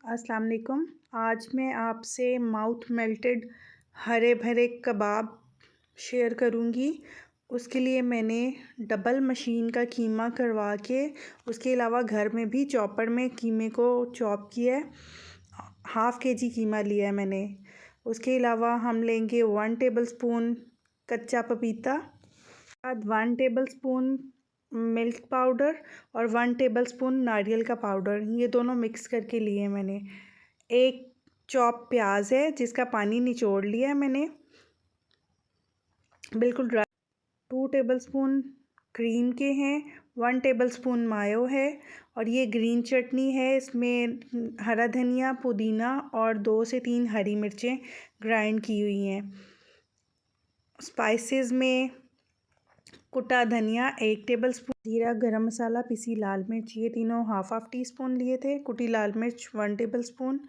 अस्सलाम वालेकुम। आज मैं आपसे माउथ मेल्टेड हरे भरे कबाब शेयर करूंगी। उसके लिए मैंने डबल मशीन का कीमा करवा के उसके अलावा घर में भी चॉपर में कीमे को चॉप किया है। हाफ़ केजी कीमा लिया है मैंने। उसके अलावा हम लेंगे 1 टेबलस्पून कच्चा पपीता, बाद 1 टेबलस्पून मिल्क पाउडर और 1 टेबलस्पून नारियल का पाउडर, ये दोनों मिक्स करके लिए मैंने। एक चॉप प्याज है जिसका पानी निचोड़ लिया है मैंने, बिल्कुल ड्राई। 2 टेबलस्पून क्रीम के हैं, 1 टेबलस्पून मायो है और ये ग्रीन चटनी है। इसमें हरा धनिया, पुदीना और 2 से 3 हरी मिर्चें ग्राइंड की हुई हैं। स्पाइसेस में कुटा धनिया 1 टेबलस्पून, जीरा, गरम मसाला, पिसी लाल मिर्च, ये तीनों हाफ टी स्पून लिए थे। कुटी लाल मिर्च 1 टेबलस्पून,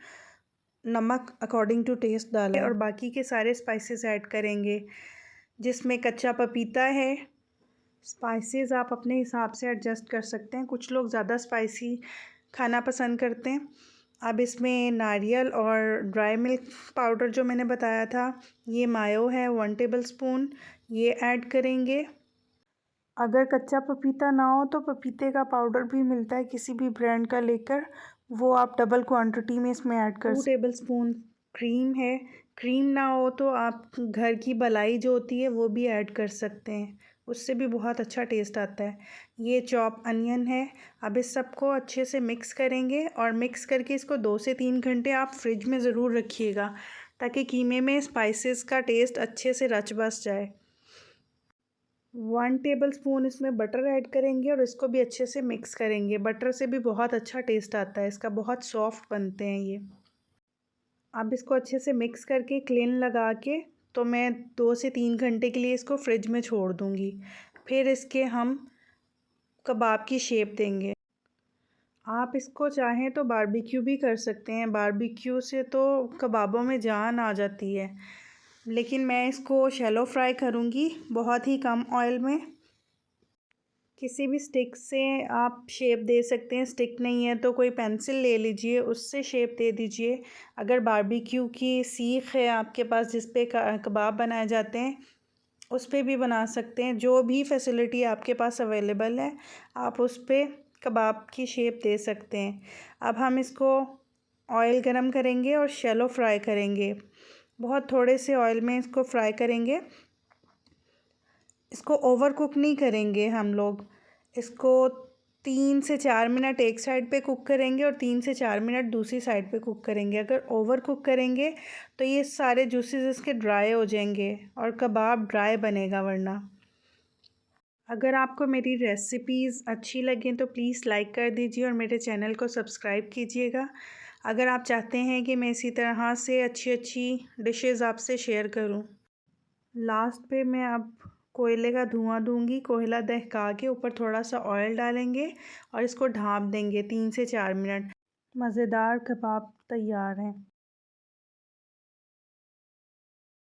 नमक अकॉर्डिंग टू टेस्ट डालें और बाकी के सारे स्पाइसेस ऐड करेंगे, जिसमें कच्चा पपीता है। स्पाइसेस आप अपने हिसाब से एडजस्ट कर सकते हैं, कुछ लोग ज़्यादा स्पाइसी खाना पसंद करते हैं। अब इसमें नारियल और ड्राई मिल्क पाउडर जो मैंने बताया था, ये मायो है 1 टेबलस्पून, ये ऐड करेंगे। अगर कच्चा पपीता ना हो तो पपीते का पाउडर भी मिलता है किसी भी ब्रांड का लेकर, वो आप डबल क्वांटिटी में इसमें ऐड कर 2 टेबलस्पून क्रीम है। क्रीम ना हो तो आप घर की मलाई जो होती है वो भी ऐड कर सकते हैं, उससे भी बहुत अच्छा टेस्ट आता है। ये चॉप अनियन है। अब इस सबको अच्छे से मिक्स करेंगे और मिक्स करके इसको 2 से 3 घंटे आप फ्रिज में ज़रूर रखिएगा, ताकि कीमे में स्पाइसेस का टेस्ट अच्छे से रच बस जाए। 1 टेबलस्पून इसमें बटर ऐड करेंगे और इसको भी अच्छे से मिक्स करेंगे। बटर से भी बहुत अच्छा टेस्ट आता है इसका, बहुत सॉफ्ट बनते हैं ये। अब इसको अच्छे से मिक्स करके क्लीन लगा के तो मैं 2 से 3 घंटे के लिए इसको फ्रिज में छोड़ दूँगी। फिर इसके हम कबाब की शेप देंगे। आप इसको चाहें तो बारबेक्यू भी कर सकते हैं, बारबेक्यू से तो कबाबों में जान आ जाती है, लेकिन मैं इसको शैलो फ्राई करूँगी बहुत ही कम ऑयल में। किसी भी स्टिक से आप शेप दे सकते हैं, स्टिक नहीं है तो कोई पेंसिल ले लीजिए, उससे शेप दे दीजिए। अगर बारबेक्यू की सीख है आपके पास जिस पे कबाब बनाए जाते हैं, उस पे भी बना सकते हैं। जो भी फैसिलिटी आपके पास अवेलेबल है आप उस पे कबाब की शेप दे सकते हैं। अब हम इसको ऑयल गरम करेंगे और शैलो फ्राई करेंगे, बहुत थोड़े से ऑयल में इसको फ्राई करेंगे। इसको ओवर कुक नहीं करेंगे हम लोग, इसको 3 से 4 मिनट एक साइड पे कुक करेंगे और 3 से 4 मिनट दूसरी साइड पे कुक करेंगे। अगर ओवर कुक करेंगे तो ये सारे जूसेस इसके ड्राई हो जाएंगे और कबाब ड्राई बनेगा वरना। अगर आपको मेरी रेसिपीज़ अच्छी लगें तो प्लीज़ लाइक कर दीजिए और मेरे चैनल को सब्सक्राइब कीजिएगा। अगर आप चाहते हैं कि मैं इसी तरह से अच्छी अच्छी डिशेज़ आपसे शेयर करूं। लास्ट पे मैं अब कोयले का धुआं दूंगी, कोयला दहका के ऊपर थोड़ा सा ऑयल डालेंगे और इसको ढाँप देंगे 3 से 4 मिनट। मज़ेदार कबाब तैयार हैं।